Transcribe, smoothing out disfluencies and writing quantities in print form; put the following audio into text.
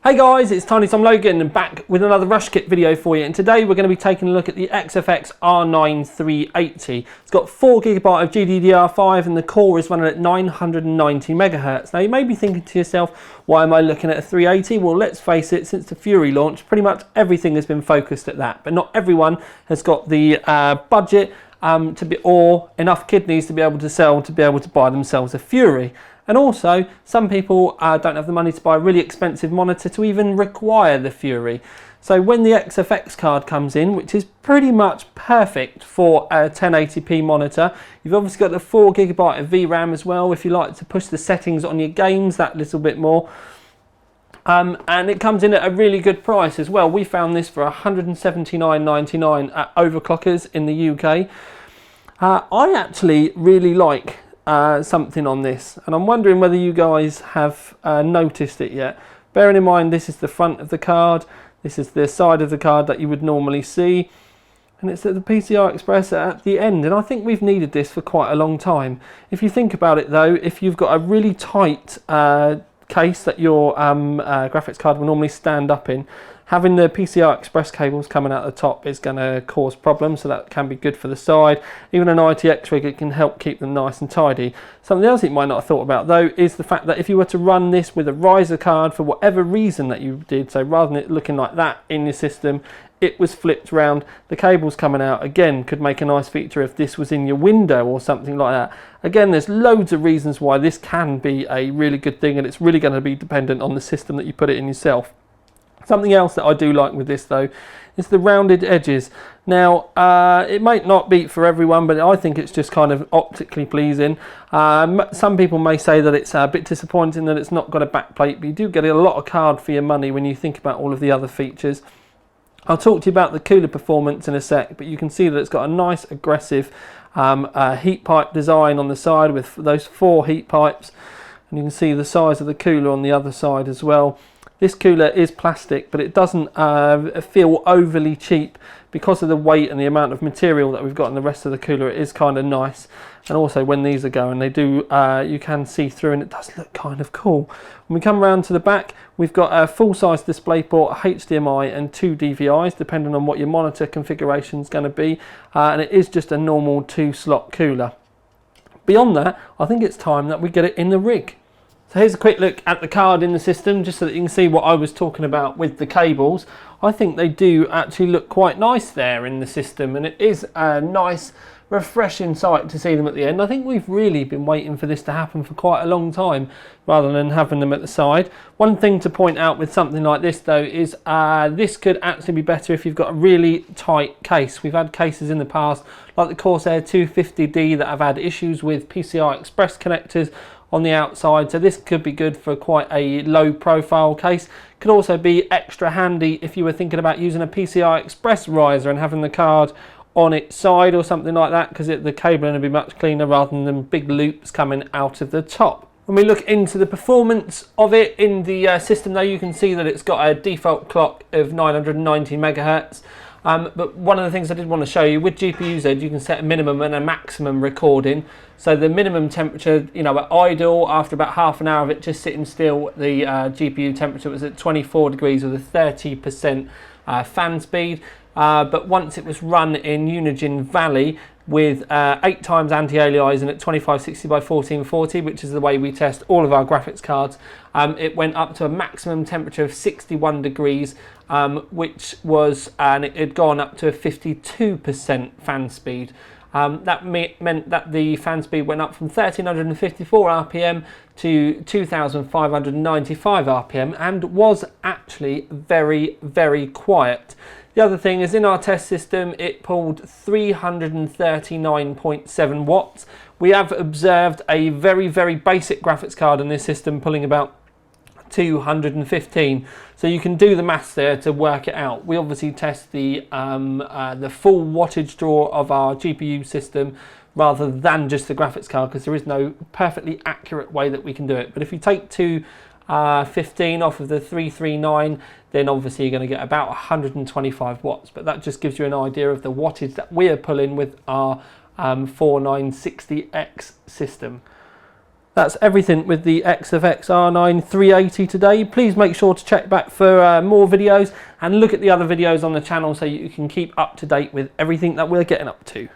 Hey guys, it's Tiny Tom Logan and back with another Rush Kit video for you, and today we're going to be taking a look at the XFX R9 380. It's got 4GB of GDDR5 and the core is running at 990 MHz. Now you may be thinking to yourself, why am I looking at a 380? Well, let's face it, since the Fury launch, pretty much everything has been focused at that, but not everyone has got the budget or enough kidneys to be able to buy themselves a Fury. And also, some people don't have the money to buy a really expensive monitor to even require the Fury. So when the XFX card comes in, which is pretty much perfect for a 1080p monitor, you've obviously got the 4GB of VRAM as well, if you like to push the settings on your games that little bit more. And it comes in at a really good price as well. We found this for $179.99 at Overclockers in the UK. I actually really like something on this, and I'm wondering whether you guys have noticed it yet. Bearing in mind, this is the front of the card, this is the side of the card that you would normally see, and it's at the PCI Express at the end, and I think we've needed this for quite a long time. If you think about it though, if you've got a really tight case that your graphics card will normally stand up in, having the PCI Express cables coming out the top is going to cause problems, so that can be good for the side. Even an ITX rig, it can help keep them nice and tidy. Something else you might not have thought about though is the fact that if you were to run this with a riser card for whatever reason that you did, so rather than it looking like that in your system, it was flipped round, the cables coming out, again, could make a nice feature if this was in your window or something like that. Again, there's loads of reasons why this can be a really good thing, and it's really going to be dependent on the system that you put it in yourself. Something else that I do like with this though is the rounded edges. Now it might not be for everyone, but I think it's just kind of optically pleasing. Some people may say that it's a bit disappointing that it's not got a backplate, but you do get a lot of card for your money when you think about all of the other features. I'll talk to you about the cooler performance in a sec, but you can see that it's got a nice aggressive heat pipe design on the side with those 4 heat pipes, and you can see the size of the cooler on the other side as well. This cooler is plastic, but it doesn't feel overly cheap because of the weight and the amount of material that we've got in the rest of the cooler. It is kind of nice, and also when these are going, they do you can see through, and it does look kind of cool. When we come around to the back, we've got a full-size DisplayPort, HDMI, and 2 DVIs, depending on what your monitor configuration is going to be, and it is just a normal 2-slot cooler. Beyond that, I think it's time that we get it in the rig. So here's a quick look at the card in the system, just so that you can see what I was talking about with the cables. I think they do actually look quite nice there in the system, and it is a nice, refreshing sight to see them at the end. I think we've really been waiting for this to happen for quite a long time, rather than having them at the side. One thing to point out with something like this though is this could actually be better if you've got a really tight case. We've had cases in the past, like the Corsair 250D, that have had issues with PCI Express connectors on the outside, so this could be good for quite a low profile case. Could also be extra handy if you were thinking about using a PCI Express riser and having the card on its side or something like that, because the cabling would be much cleaner rather than big loops coming out of the top. When we look into the performance of it in the system though, you can see that it's got a default clock of 990 MHz. But one of the things I did want to show you, with GPU-Z, you can set a minimum and a maximum recording. So the minimum temperature, you know, at idle, after about half an hour of it just sitting still, the GPU temperature was at 24 degrees with a 30% fan speed. But once it was run in Unigine Valley with 8 times anti-aliasing at 2560 by 1440, which is the way we test all of our graphics cards, it went up to a maximum temperature of 61 degrees, which was, and it had gone up to a 52% fan speed. That meant that the fan speed went up from 1354 RPM to 2595 RPM and was actually very, very quiet. The other thing is, in our test system, it pulled 339.7 watts. We have observed a very, very basic graphics card in this system pulling about 215. So you can do the maths there to work it out. We obviously test the full wattage draw of our GPU system rather than just the graphics card, because there is no perfectly accurate way that we can do it. But if you take 215 off of the 339, then obviously you're going to get about 125 watts. But that just gives you an idea of the wattage that we are pulling with our 4960X system. That's everything with the XFX R9 380 today. Please make sure to check back for more videos and look at the other videos on the channel so you can keep up to date with everything that we're getting up to.